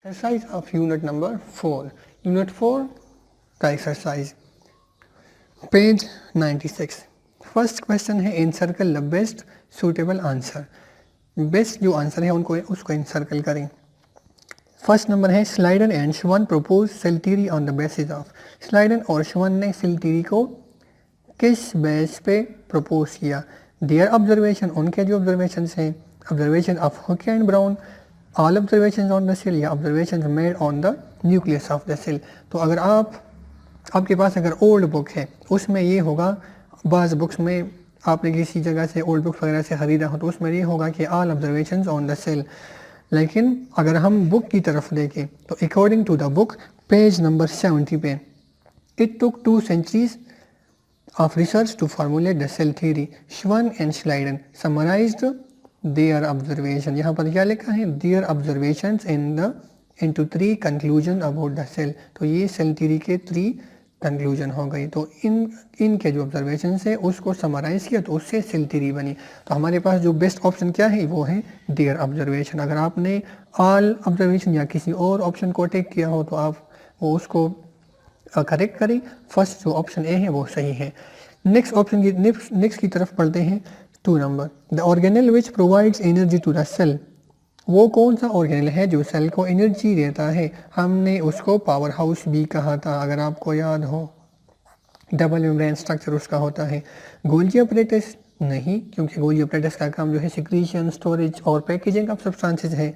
Exercise of unit number 4 unit 4 का exercise page 96। First question है encircle the best suitable answer. Best जो answer है उनको उसको इनसर्कल करें। फर्स्ट नंबर है Schleiden and Schwann propose cell theory on the basis of. Schleiden और Schwann ने सेल थ्योरी को किस बेस पे प्रपोज किया? देयर ऑब्जर्वेशन, उनके जो ऑब्जर्वेशन हैं, observation of Hooke and Brown, all observation on the cell या observation made on the nucleus of the cell. तो अगर आपके पास अगर ओल्ड बुक है उसमें ये होगा, बाज़ बुक्स में आपने किसी जगह से ओल्ड बुक्स वगैरह से ख़रीदा हो तो उसमें ये होगा कि all observation on the cell. लेकिन अगर हम बुक की तरफ देखें तो according to the book page number 70 पे, it took 2 centuries of research to formulate the cell theory. Schwann and Schleiden summarized their observation. यहाँ पर क्या लिखा है? Their observations into 3 conclusions about the cell. तो ये सेल थ्योरी के 3 conclusion हो गई। तो इनके जो ऑब्जर्वेशन है उसको समराइज किया तो उससे सेल थ्योरी बनी। तो हमारे पास जो बेस्ट ऑप्शन क्या है वो है देयर ऑब्जर्वेशन। अगर आपने ऑल ऑब्जर्वेशन या किसी और ऑप्शन को टेक किया हो तो आप वो उसको करेक्ट करें। फर्स्ट जो ऑप्शन ए है वो सही है। नेक्स्ट ऑप्शन की नेक्स्ट की तरफ पढ़ते हैं 2 number. The organelle which provides energy to the cell. वो कौन सा ऑर्गेनेल है जो सेल को एनर्जी देता है? हमने उसको पावर हाउस भी कहा था, अगर आपको याद हो। डबल मेम्ब्रेन स्ट्रक्चर उसका होता है। गोल्गी अपरेटस नहीं, क्योंकि गोल्गी अपरेटस का काम जो है सिक्रीशन, स्टोरेज और पैकेजिंग ऑफ सब्सटेंसेस है।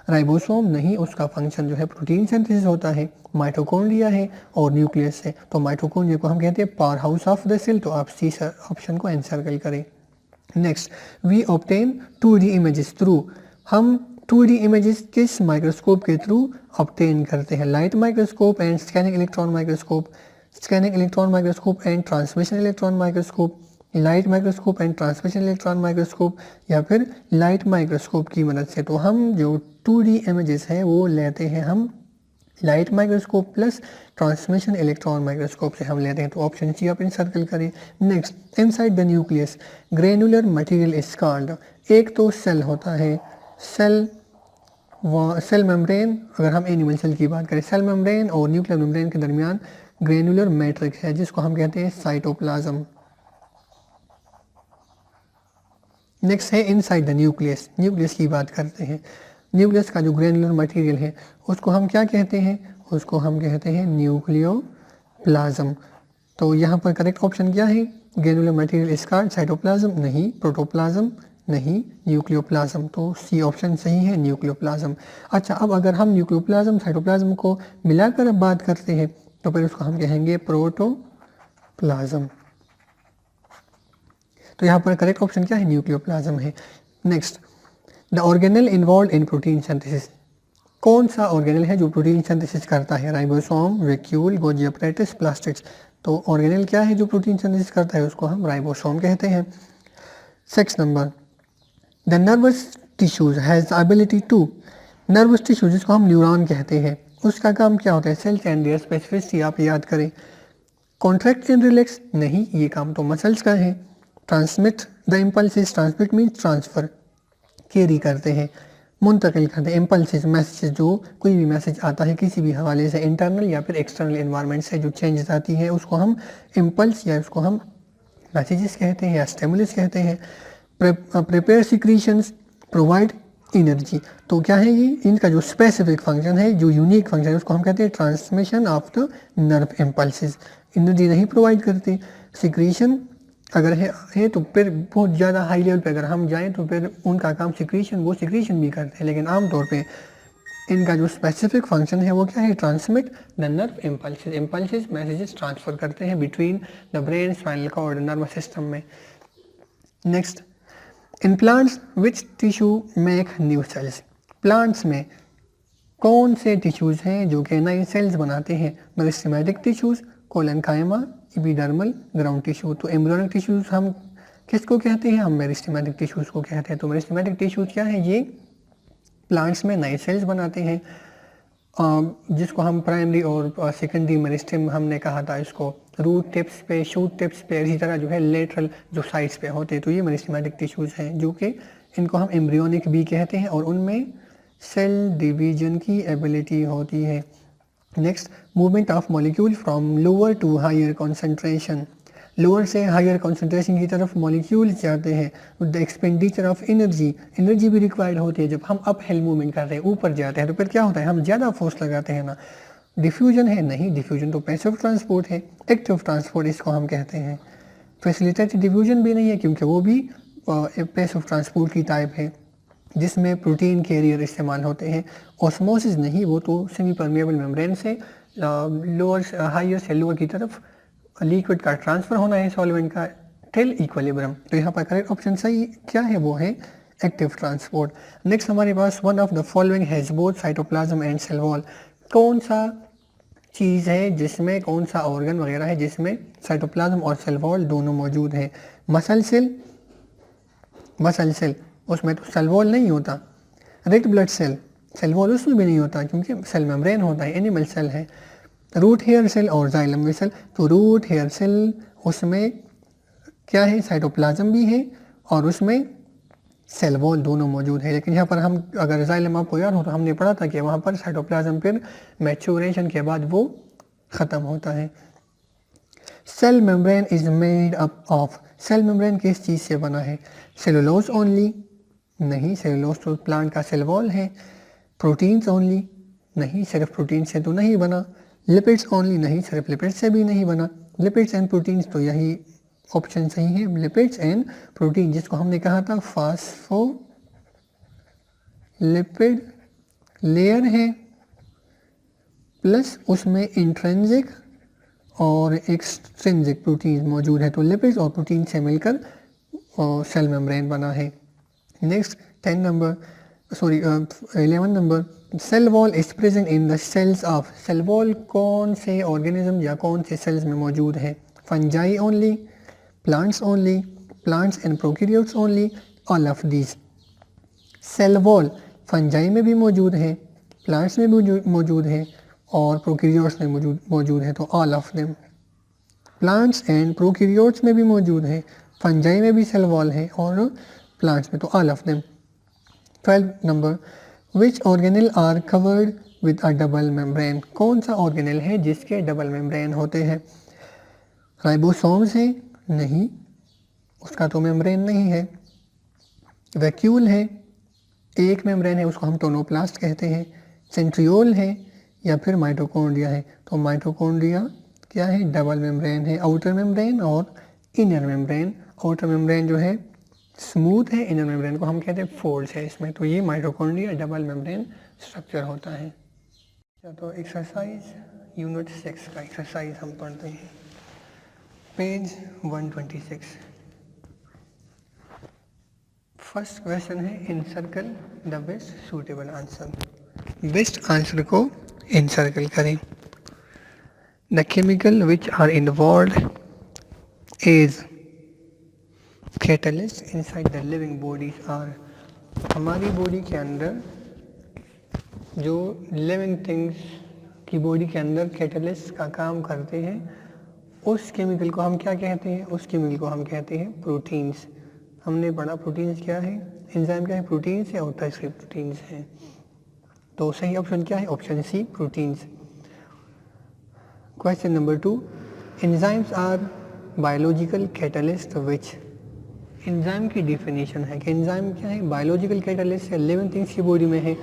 राइबोसोम नहीं, उसका फंक्शन जो है प्रोटीन सिंथेसिस होता है। माइटोकॉन्ड्रिया है और न्यूक्लियस है। तो माइटोकॉन्ड्रिया को हम कहते हैं power house of the cell. तो आप सी ऑप्शन को एनसर्कल करें। Next, we obtain 2D images through. हम 2D इमेजेस किस माइक्रोस्कोप के थ्रू ऑब्टेन करते हैं? Light microscope and scanning electron microscope, scanning electron microscope and transmission electron microscope, light microscope and transmission electron microscope, या फिर light microscope की मदद से। तो हम जो 2D इमेजेस है वो लेते हैं हम light microscope plus transmission electron microscope से हम लेते हैं। तो ऑप्शन सी आप सर्कल करें। Next, inside the nucleus granular material is called. एक तो सेल होता है, सेल मेम्ब्रेन, अगर हम एनिमल सेल की बात करें, सेल मेम्ब्रेन और न्यूक्लियर मेम्ब्रेन के दरमियान ग्रेनुलर मैट्रिक्स है जिसको हम कहते हैं साइटोप्लाज्म। नेक्स्ट है इनसाइड द न्यूक्लियस। न्यूक्लियस की बात करते हैं। न्यूक्लियस का जो ग्रेनुलर मटेरियल है उसको हम क्या कहते हैं? उसको हम कहते हैं न्यूक्लियोप्लाज्म। तो यहाँ पर करेक्ट ऑप्शन क्या है? Granular material is called cytoplasm नहीं, प्रोटोप्लाज्म नहीं, न्यूक्लियोप्लाज्म। तो सी ऑप्शन सही है, न्यूक्लियोप्लाज्म। अच्छा, अब अगर हम न्यूक्लियोप्लाज्म साइटोप्लाज्म को मिलाकर बात करते हैं तो फिर उसको हम कहेंगे प्रोटोप्लाज्म। तो यहाँ पर करेक्ट ऑप्शन क्या है? न्यूक्लियोप्लाज्म है। Next, the organelle involve in protein synthesis. कौन सा ऑर्गेनेल है जो प्रोटीन सिंथेसिस करता है? Ribosome, vacuole, Golgi apparatus, plastids. तो ऑर्गेनेल क्या है जो प्रोटीन सिंथेसिस करता है? उसको हम राइबोसोम कहते हैं। 6 number, the nervous tissues has the ability to. Nervous tissue जिसको हम न्यूरॉन कहते हैं उसका काम क्या होता है? सेल्स एंड देयर स्पेसिफिसिटी आप याद करें। कॉन्ट्रैक्ट एंड रिलैक्स नहीं, ये काम तो मसल्स का है। Transmit the impulses, transmit means transfer, carry करते हैं, मुंतकिल करते हैं। इम्पल्सिस मैसेज, जो कोई भी मैसेज आता है किसी भी हवाले से, इंटरनल या फिर एक्सटर्नल इन्वायरमेंट से जो चेंजेस आती है उसको हम इम्पल्स या उसको हम मैसेजेस कहते हैं या स्टिमुलस कहते हैं। Prepare secretions, provide energy. तो क्या है ये? इनका जो स्पेसिफिक फंक्शन है, जो यूनिक फंक्शन है उसको हम कहते हैं transmission of the nerve impulses. Energy नहीं प्रोवाइड करते। सिक्रीशन अगर है तो फिर बहुत ज़्यादा हाई लेवल पे अगर हम जाएं तो फिर उनका काम सिक्रीशन भी करते हैं, लेकिन आमतौर पे इनका जो स्पेसिफिक फंक्शन है वो क्या है? Transmit the nerve impulses. Impulses messages transfer करते हैं between the brain, spinal cord, nervous system में। Next, in plants which tissue make new cells. Plants में कौन से टिश्यूज़ हैं जो कि नए सेल्स बनाते हैं? Meristematic tissues, collenchyma, epidermal, ground tissue. तो एम्ब्रियोनिक टिश्यूज़ हम किसको कहते हैं? हम मेरिस्टेमेटिक टिश्यूज़ को कहते हैं। तो मेरिस्टेमेटिक टिश्यूज़ क्या है? ये प्लांट्स में नए सेल्स बनाते हैं, जिसको हम प्राइमरी और सेकेंडरी मेरिस्टेम हमने कहा था इसको। रूट टिप्स पे, शूट टिप्स पे, इसी तरह जो है लेटरल जो साइड्स पे होते हैं। तो ये मेरिस्टेमेटिक टिश्यूज़ हैं जो कि इनको हम एम्ब्रियोनिक भी कहते हैं और उनमें सेल डिवीजन की एबिलिटी होती है। Next, movement of molecule from lower to higher concentration, lower से हायर कॉन्सेंट्रेशन की तरफ मॉलिक्यूल जाते हैं। The expenditure of energy, energy भी रिक्वायर्ड होती है। जब हम अप हिल मूवमेंट कर रहे हैं, ऊपर जाते हैं, तो फिर क्या होता है, हम ज़्यादा फोर्स लगाते हैं ना। डिफ्यूजन है नहीं, डिफ्यूजन तो पैसिव ट्रांसपोर्ट है। एक्टिव ट्रांसपोर्ट इसको हम कहते हैं। फैसिलिटेटेड डिफ्यूजन भी नहीं है, क्योंकि वो भी पैसिव ट्रांसपोर्ट की टाइप है, जिसमें प्रोटीन कैरियर इस्तेमाल होते हैं। ऑस्मोसिस नहीं, वो तो सेमी परमेबल मेम्ब्रेन से लोअर हायर से लोअर की तरफ लिक्विड का ट्रांसफर होना है सॉल्वेंट का टिल इक्विलिब्रियम। तो यहाँ पर करेक्ट ऑप्शन सही क्या है, वो है एक्टिव ट्रांसपोर्ट। नेक्स्ट हमारे पास one of the following has both cytoplasm and cell wall, कौन सा चीज़ है जिसमें, कौन सा ऑर्गन वगैरह है जिसमें साइटोप्लाज्म और सेल वॉल दोनों मौजूद है। मसल सेल, मसल सेल उसमें तो सेल वॉल नहीं होता। Red blood cell, cell wall उसमें भी नहीं होता क्योंकि सेल मेम्ब्रेन होता है, एनिमल सेल है। रूट हेयर सेल और जाइलम वेसल, तो रूट हेयर सेल उसमें क्या है, साइटोप्लाज्म भी है और उसमें सेल वॉल दोनों मौजूद है। लेकिन यहाँ पर हम अगर जाइलम आपको याद हो तो हमने पढ़ा था कि वहाँ पर साइटोप्लाज्म फिर मैच्योरेशन के बाद वो ख़त्म होता है। Cell membrane is made up of, cell membrane किस चीज़ से बना है, सेलुलोज ओनली नहीं, सेलुलोज तो प्लांट का सेल वॉल है। प्रोटीन्स ओनली नहीं, सिर्फ प्रोटीन से तो नहीं बना। लिपिड्स ओनली नहीं, सिर्फ लिपिड्स से भी नहीं बना। लिपिड्स एंड प्रोटीन्स, तो यही ऑप्शन सही है, लिपिड्स एंड प्रोटीन, जिसको हमने कहा था फास्फोलिपिड लेयर है, प्लस उसमें इंट्रिंसिक और एक्सट्रिंसिक प्रोटीन मौजूद है। तो लिपिड्स और प्रोटीन से मिलकर सेल मेम्ब्रेन बना है। Next 11 number, cell wall is present in the cells of, cell wall कौन से ऑर्गेनिज्म या कौन से सेल्स में मौजूद है। Fungi only, plants only, plants and prokaryotes only, all of these. Cell wall fungi में भी मौजूद है, प्लांट्स में भी मौजूद है और प्रोकैरियोट्स में मौजूद है, तो all of them. Plants and prokaryotes में भी मौजूद है, फंजाई में भी सेल वॉल है और प्लांट्स में, तो all of them. 12 number, which organelle are covered with a double membrane, कौन सा ऑर्गेनल है जिसके डबल मेम्ब्रेन होते हैं। राइबोसोम्स है नहीं, उसका तो मेम्ब्रेन नहीं है। वैक्यूल है, एक मेम्ब्रेन है, उसको हम टोनोप्लास्ट कहते हैं। सेंट्रियोल है या फिर माइटोकॉन्ड्रिया है, तो माइटोकॉन्ड्रिया क्या है, डबल मेम्ब्रेन है। आउटर मेम्ब्रेन और इनर मेम्ब्रेन, आउटर मेम्ब्रेन जो है स्मूथ है, इनर मेम्ब्रेन को हम कहते हैं फोल्ड्स है इसमें, तो ये माइटोकॉन्ड्रिया डबल मेम्ब्रेन स्ट्रक्चर होता है। तो एक्सरसाइज यूनिट 6 का एक्सरसाइज हम पढ़ते हैं, पेज 126। फर्स्ट क्वेश्चन है, encircle the best suitable answer, best answer को इनसर्कल करें। The chemical which are involve is catalyst inside the living bodies are, हमारी बॉडी के अंदर जो लिविंग थिंग्स की बॉडी के अंदर कैटलिस्ट का काम करते हैं, उस केमिकल को हम क्या कहते हैं, उस केमिकल को हम कहते हैं प्रोटीन्स। हमने पढ़ा प्रोटीन्स क्या है, एंजाइम क्या है, प्रोटीन्स है और तरसरी प्रोटीन्स हैं। तो सही ऑप्शन क्या है, option C proteins. Question number 2, enzymes are biological catalyst which, enzyme की डिफिनीशन है कि एंजाइम क्या है, बायोलॉजिकल कैटलिस्ट है, लिविंग थिंग्स की बॉडी में है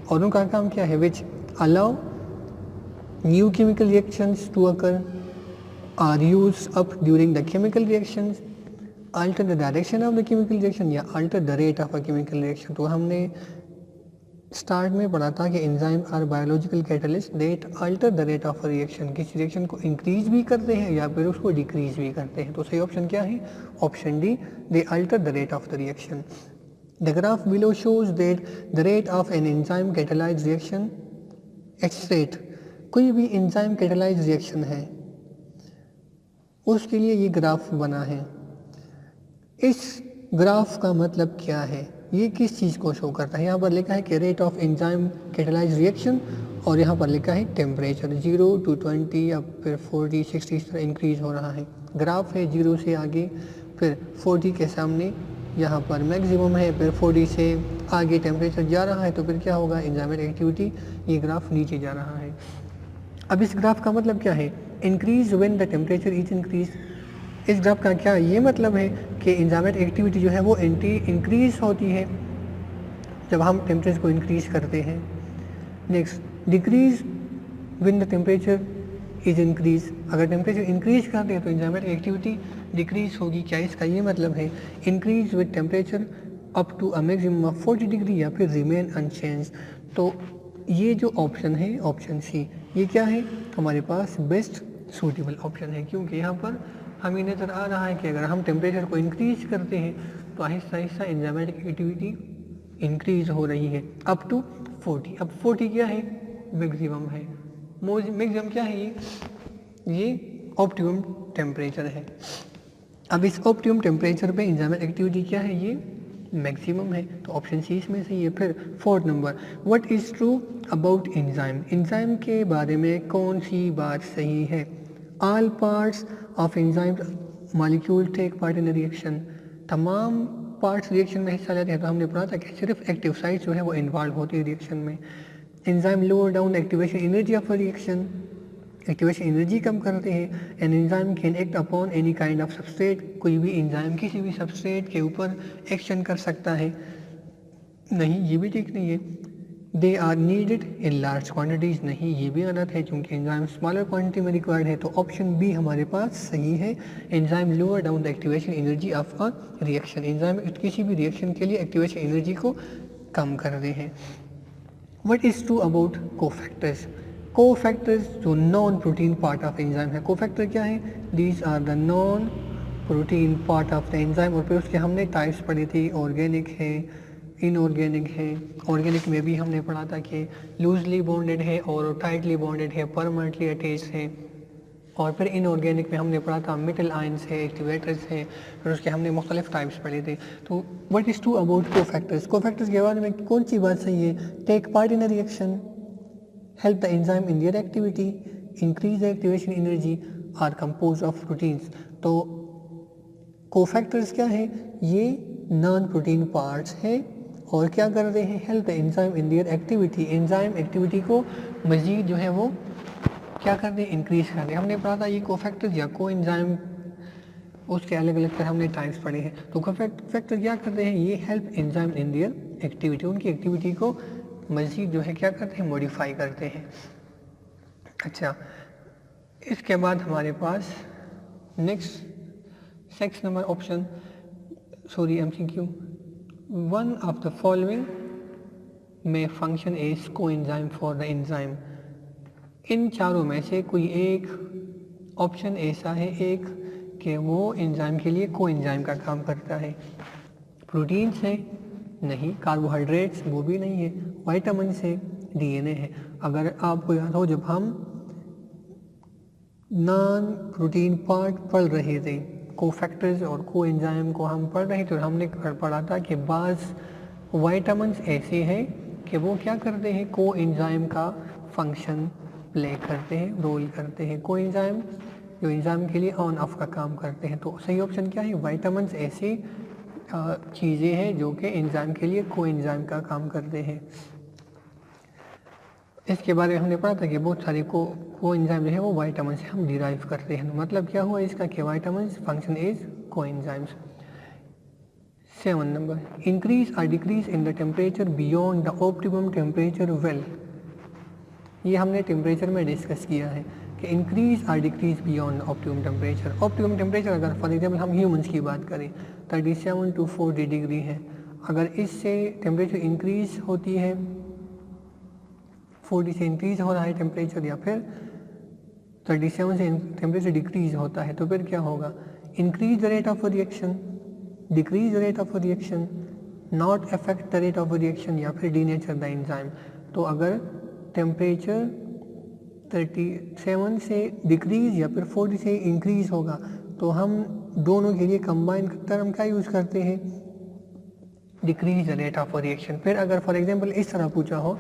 और उनका काम क्या है, which allow new chemical reactions to occur, are used up during the chemical reactions, alter the direction of the chemical reaction या alter the rate of a chemical reaction. तो हमने स्टार्ट में पढ़ा था कि enzyme are biological catalyst that alter the rate of a reaction, किसी reaction को increase भी करते हैं या फिर उसको डिक्रीज भी करते हैं। तो सही ऑप्शन क्या है, option D, they alter the rate of the reaction. The graph below shows that the rate of an enzyme catalysed reaction, x rate, कोई भी एंजाइम कैटलाइज्ड रिएक्शन है उसके लिए ये ग्राफ बना है। इस ग्राफ का मतलब क्या है, ये किस चीज़ को शो करता है। यहाँ पर लिखा है कि rate of enzyme catalysed reaction और यहाँ पर लिखा है टेम्परेचर 0 to 20 या फिर 40 60 इस तरह इंक्रीज हो रहा है। ग्राफ है 0 से आगे, फिर 40 के सामने यहाँ पर मैक्सिमम है, फिर 40 से आगे टेम्परेचर जा रहा है तो फिर क्या होगा, एंजाइमेटिक एक्टिविटी, ये ग्राफ नीचे जा रहा है। अब इस ग्राफ का मतलब क्या है, increase when the temperature is increase. इस ग्राफ का क्या ये मतलब है कि एंजाइमेटिक एक्टिविटी जो है वो इंक्रीज होती है जब हम टेम्परेचर को इंक्रीज करते हैं। Next, decrease when the temperature is increase. अगर टेम्परेचर इंक्रीज करते हैं तो एंजाइमेटिक एक्टिविटी डिक्रीज होगी। क्या इसका ये मतलब है, increase with temperature up to a maximum of 40 degree या फिर रिमेन अनचेंज। तो ये जो ऑप्शन है, ऑप्शन सी, ये क्या है, हमारे पास बेस्ट सूटेबल ऑप्शन है, क्योंकि यहाँ पर हमें नज़र आ रहा है कि अगर हम टेम्परेचर को इंक्रीज करते हैं तो Aahista Aahista enzymatic activity increase हो रही है अप टू 40। अब 40 क्या है, मैक्सिमम है। मैक्सिमम क्या है, ये ऑप्टिमम टेम्परेचर है। अब इस ऑप्टिमम टेम्परेचर पे एंजाइमेटिक एक्टिविटी क्या है, ये मैक्सिमम है, तो ऑप्शन सी इसमें सही है। फिर 4 number, what is true about enzyme. Enzyme के बारे में कौन सी बात सही है। All parts of enzyme molecule take part in reaction. तमाम पार्ट्स रिएक्शन में हिस्सा लेते हैं। तो हमने पढ़ा था कि सिर्फ एक्टिव साइट जो है वो इन्वॉल्व होती है रिएक्शन में। Enzyme lower down activation energy of reaction, activation energy कम करते हैं। An enzyme can act upon any kind of substrate. कोई भी एंजाइम किसी भी सबस्ट्रेट के ऊपर एक्शन कर सकता है, नहीं ये भी ठीक नहीं है। They are needed in large quantities, नहीं ये भी गलत है क्योंकि एंजाइम स्मॉलर क्वांटिटी में रिक्वायर्ड है। तो ऑप्शन बी हमारे पास सही है। Enzyme lower down the activation energy of a reaction, enzyme किसी भी रिएक्शन के लिए एक्टिवेशन एनर्जी को कम कर रहे हैं। What is true about cofactors. Cofactors जो non protein part of enzyme है। कोफैक्टर क्या है, these are the non protein part of the enzyme. और फिर उसके हमने टाइप्स पढ़ी थी, ऑर्गेनिक है, इनऑर्गेनिक है। ऑर्गेनिक में भी हमने पढ़ा था कि लूजली बॉन्डेड है और टाइटली बॉन्डेड है, परमानेंटली अटैच है। और फिर इनऑर्गेनिक में हमने पढ़ा था मेटल आयंस है, एक्टिवेटर्स है, फिर उसके हमने मुख्तलिफ टाइप्स पढ़े थे। तो what is true about cofactors. Cofactors के बारे में कौन सी बात सही है, take part in a reaction, help the enzyme in their activity, increase the activation energy, are compose of proteins. तो कोफैक्टर्स क्या है, ये नॉन प्रोटीन पार्ट्स है और क्या कर रहे हैं, help the enzyme in their activity, enzyme activity को मज़ीद जो है वो क्या कर रहे हैं, इंक्रीज कर रहे हैं। हमने पढ़ा था ये कोफैक्टर्स या को एंजाइम, उसके अलग अलग तरह हमने टाइप्स पढ़े हैं। तो कोफैक्टर क्या करते हैं, ये help enzyme in their activity, उनकी एक्टिविटी को मज़ीद जो है क्या करते हैं, मॉडिफाई करते हैं। अच्छा, इसके बाद हमारे पास next 6 number option, sorry MCQ, one of the following में फंक्शन एज को एंजाइम फॉर द एंजाइम। इन चारों में से कोई एक ऑप्शन ऐसा है एक कि वो एंजाइम के लिए को एंजाइम का काम करता है। प्रोटीन्स है, नहीं। कार्बोहाइड्रेट्स, वो भी नहीं है। वाइटामिन है, DNA है। अगर आपको याद हो जब हम नॉन प्रोटीन पार्ट पढ़ रहे थे, कोफैक्टर्स और को एंजाइम को हम पढ़ रहे थे, तो हमने पढ़ा था कि बाज़ वाइटामिन ऐसे हैं कि वो क्या करते हैं, को एंजाइम का फंक्शन प्ले करते हैं, रोल करते हैं। को एंजाइम जो एंजाइम के लिए ऑन ऑफ का काम करते हैं। तो सही ऑप्शन क्या है, वाइटामिन ऐसी चीज़ें हैं जो कि एंजाइम के लिए को एंजाइम का काम करते हैं। इसके बारे में हमने पढ़ा था कि बहुत सारे को एंजाइम जो है वो वाइटामिन से हम डिराइव करते हैं। मतलब क्या हुआ इसका कि वाइटामिन फंक्शन इज को एंजाइम्स। 7 नंबर, इंक्रीज और decrease in the temperature beyond the optimum temperature well. ये हमने टेम्परेचर में डिस्कस किया है कि इंक्रीज और decrease beyond optimum temperature. Optimum temperature अगर फॉर एग्जाम्पल हम ह्यूमंस की बात करें 37 to 40 डिग्री है। अगर इससे टेम्परेचर इंक्रीज होती है, 40 से इंक्रीज हो रहा है टेम्परेचर, या फिर 37 से टेम्परेचर डिक्रीज होता है, तो फिर क्या होगा, increase the rate of reaction, decrease the rate of reaction, not affect the rate of reaction, या फिर डीनेचर द एंजाइम। तो अगर टेम्परेचर 37 से डिक्रीज या फिर 40 से इंक्रीज होगा तो हम दोनों के लिए कंबाइन टर्म क्या यूज़ करते हैं, decrease the rate of reaction. फिर अगर फॉर एग्जांपल इस तरह पूछा हो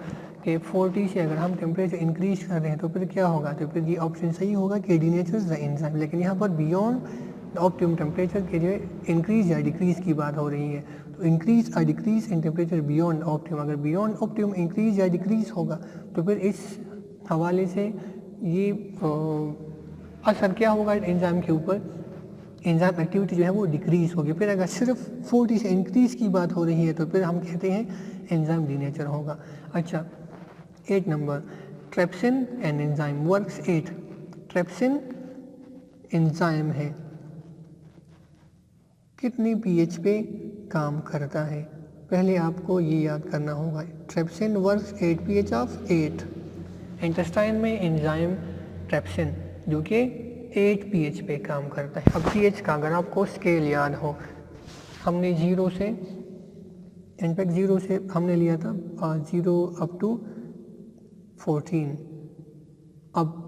कि 40 से अगर हम टेम्परेचर इंक्रीज कर रहे हैं तो फिर क्या होगा, तो फिर ये ऑप्शन सही होगा कि डीनेचर्स द एंजाइम। लेकिन यहाँ पर बियॉन्ड ऑप्टिमम टेम्परेचर के जो इंक्रीज या डिक्रीज की बात हो रही है, तो इंक्रीज या decrease in temperature beyond optimum, अगर बियॉन्ड ऑप्टिमम इंक्रीज या डिक्रीज होगा तो फिर इस हवाले से ये असर क्या होगा एंजाइम के ऊपर, एंजाइम एक्टिविटी जो है वो डिक्रीज होगी। फिर अगर सिर्फ 40 से इंक्रीज की बात हो रही है तो फिर हम कहते हैं एंजाइम डीनेचर होगा। अच्छा 8 number, trypsin and enzyme works 8। Trypsin enzyme है, कितनी पीएच पे काम करता है, पहले आपको ये याद करना होगा। Trypsin works 8 pH of 8। Intestine में एंजाइम ट्रिप्सिन जो कि 8 pH पे काम करता है। अब pH का अगर आपको स्केल याद हो, हमने 0 से, इनफैक्ट 0 से हमने लिया था 0 अप टू 14। अब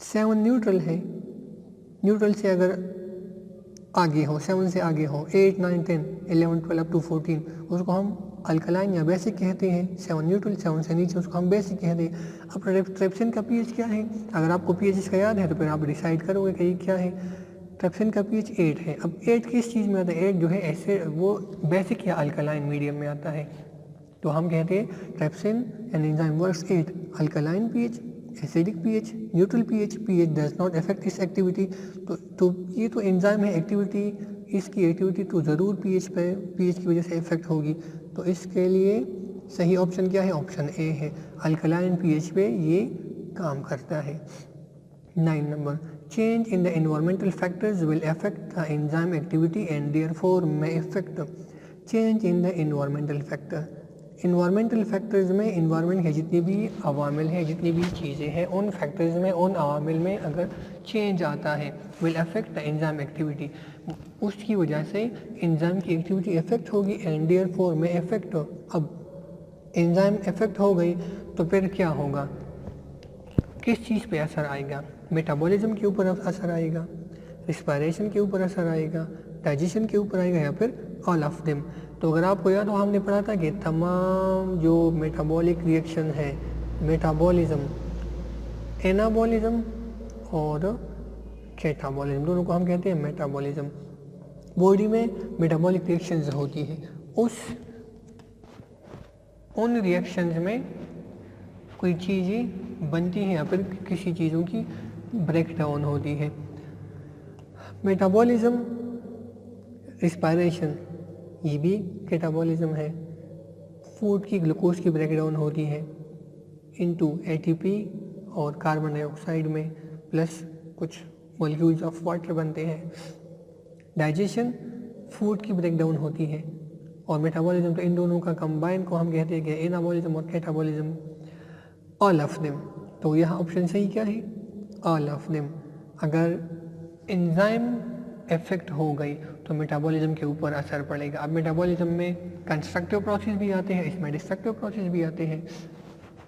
7 न्यूट्रल है, न्यूट्रल से अगर आगे हो, 7 से आगे हो, 8, 9, 10, 11, 12 अप टू 14, उसको हम अल्कलाइन या बेसिक कहते हैं। 7 न्यूट्रल, 7 से नीचे उसको हम बेसिक कहते हैं। अब ट्रिप्सिन का पीएच क्या है, अगर आपको पीएच इसका याद है तो फिर आप डिसाइड करोगे कि ये क्या है। ट्रिप्सिन का पीएच 8 है। अब 8 किस चीज़ में आता है, 8 जो है ऐसे वो बेसिक या अल्कलाइन मीडियम में आता है, तो हम कहते हैं trypsin and enzyme works 8, alkaline pH, acidic pH, neutral pH, pH does not affect इस एक्टिविटी। तो ये तो एंजाइम है, एक्टिविटी, इसकी एक्टिविटी तो ज़रूर पीएच पे, पीएच की वजह से इफेक्ट होगी। तो इसके लिए सही ऑप्शन क्या है, ऑप्शन ए है, अल्कलाइन पीएच पे ये काम करता है। 9 number, change in the environmental factors will affect the enzyme activity and therefore may affect. Change in the environmental factor, environmental factors में इन्वायरमेंट के जितनी भी अवामिल हैं, जितनी भी चीज़ें हैं, उन फैक्टर्स में, उन अवामिल में अगर चेंज आता है, will affect the enzyme activity, उसकी वजह से एंजाइम की एक्टिविटी इफेक्ट होगी एंड देयरफॉर में इफेक्ट। अब एंजाइम इफेक्ट हो गई तो फिर क्या होगा, किस चीज़ पे असर आएगा, मेटाबॉलिज्म के ऊपर असर आएगा, रिस्पायरेशन के ऊपर असर आएगा, डाइजेशन के ऊपर आएगा, या फिर ऑल ऑफ देम। तो अगर आपको याद हो, हमने पढ़ा था कि तमाम जो मेटाबॉलिक रिएक्शन है, मेटाबॉलिज्म, एनाबॉलिज्म और कैटाबॉलिज्म, दोनों को हम कहते हैं मेटाबॉलिज्म। बॉडी में मेटाबॉलिक रिएक्शंस होती है, उन रिएक्शंस में कोई चीज़ें बनती हैं या फिर किसी चीज़ों की ब्रेक डाउन होती है। मेटाबॉलिज्म, रिस्पायरेशन, ये भी कैटाबॉलिज्म है। फूड की ग्लूकोज की ब्रेकडाउन होती है इनटू एटीपी और कार्बन डाइऑक्साइड में, प्लस कुछ मॉलिक्यूल्स ऑफ वाटर बनते हैं। डाइजेशन, फूड की ब्रेकडाउन होती है, और मेटाबॉलिज्म, तो इन दोनों का कंबाइन को हम कहते हैं कि एनाबॉलिज्म और कैटाबॉलिज्म। ऑल ऑफ देम, तो यहाँ ऑप्शन सही क्या है, ऑल ऑफ देम। अगर एंजाइम इफेक्ट हो गई तो मेटाबॉलिज्म के ऊपर असर पड़ेगा। अब मेटाबॉलिज्म में कंस्ट्रक्टिव प्रोसेस भी आते हैं, इसमें डिस्ट्रक्टिव प्रोसेस भी आते हैं,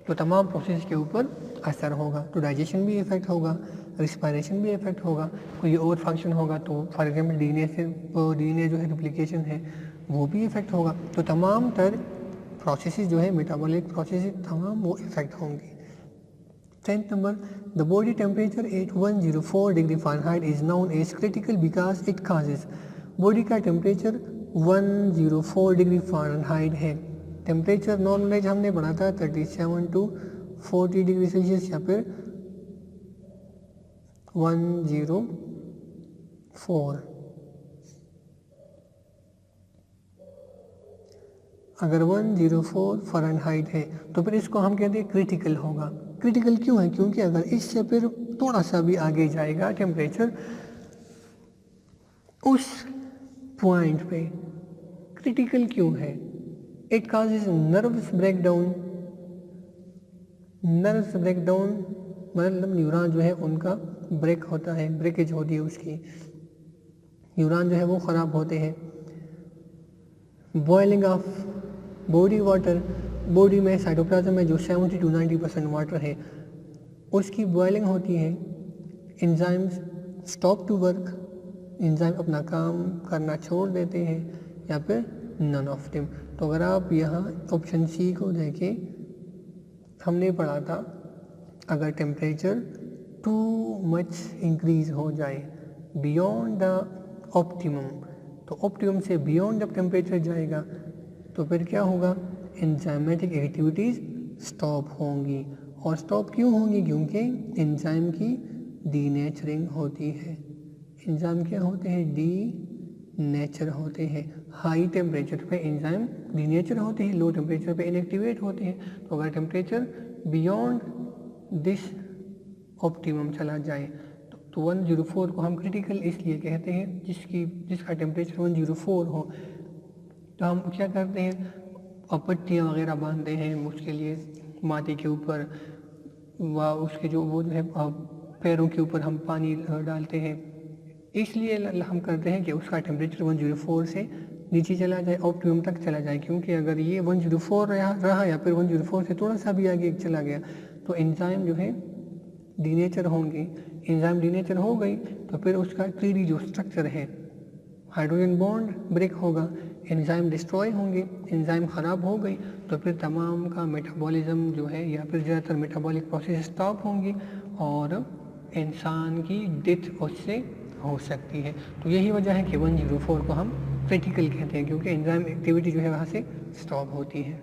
तो तमाम प्रोसेस के ऊपर असर होगा। तो डाइजेशन भी इफेक्ट होगा, रिस्पायरेशन भी इफेक्ट होगा, कोई और फंक्शन होगा तो फॉर एग्जाम्पल डीएनए जो है रिप्लिकेशन है वो भी इफेक्ट होगा। तो तमाम तर प्रोसेस जो है मेटाबॉलिक प्रोसेस तमाम वो इफेक्ट होंगे। 10th number, the body temperature at 104 degree Fahrenheit is known as critical because it causes, body का temperature 104 डिग्री फ़ारेनहाइट है। टेम्परेचर नॉर्मलाइज हमने पढ़ा था 37 to 40 डिग्री सेल्सियस या फिर 104। अगर 104 फ़ारेनहाइट है तो फिर इसको हम कहते हैं क्रिटिकल होगा। क्रिटिकल क्यों है, क्योंकि अगर इससे फिर थोड़ा सा भी आगे जाएगा टेम्परेचर, उस पॉइंट पे क्रिटिकल क्यों है, it causes nerves breakdown. Nerves breakdown मतलब न्यूरॉन जो है उनका ब्रेक होता है, ब्रेकेज होती है उसकी, न्यूरॉन जो है वो ख़राब होते हैं। Boiling of body water, body में साइटोप्लाज्म में जो 70 to 90% वाटर है उसकी बॉइलिंग होती है। Enzymes stop to work, enzyme अपना काम करना छोड़ देते हैं, या फिर नन ऑफ देम। तो अगर आप यहाँ ऑप्शन सी को देखें, हमने पढ़ा था अगर टेम्परेचर टू मच इंक्रीज़ हो जाए, बियॉन्ड द ऑप्टिमम, तो ऑप्टिमम से बियॉन्ड जब टेम्परेचर जाएगा तो फिर क्या होगा, एंजाइमेटिक एक्टिविटीज़ स्टॉप होंगी। और स्टॉप क्यों होंगी, क्योंकि एंजाइम की डीनेचरिंग होती है। एंजाइम क्या होते हैं, डीनेचर होते हैं। हाई टेम्परेचर पे एंजाइम डीनेचर होते हैं, लो टेम्परेचर पे इनएक्टिवेट होते हैं। तो अगर टेम्परेचर बियॉन्ड दिस ऑप्टिमम चला जाए तो 104 को हम क्रिटिकल इसलिए कहते हैं, जिसका टेम्परेचर 104 हो। तो हम क्या करते हैं, पट्टियाँ वगैरह बांधते हैं उसके लिए माथे के ऊपर, व उसके जो वो है पैरों के ऊपर हम पानी डालते हैं। इसलिए हम करते हैं कि उसका टेम्परेचर 104 से नीचे चला जाए, ऑप्टिमम तक चला जाए। क्योंकि अगर ये 104 रहा या फिर 104 से थोड़ा सा भी आगे चला गया तो एंजाइम जो है डीनेचर होंगे। एंजाइम डीनेचर हो गई तो फिर उसका 3D जो स्ट्रक्चर है, हाइड्रोजन बॉन्ड ब्रेक होगा, एंजाइम डिस्ट्रॉय होंगे। एंजाइम ख़राब हो गई तो फिर तमाम का मेटाबॉलिज्म जो है या फिर ज़्यादातर मेटाबॉलिक प्रोसेस स्टॉप होंगी और इंसान की डेथ उससे हो सकती है। तो यही वजह है कि 104 को हम क्रिटिकल कहते हैं, क्योंकि एंजाइम एक्टिविटी जो है वहाँ से स्टॉप होती है।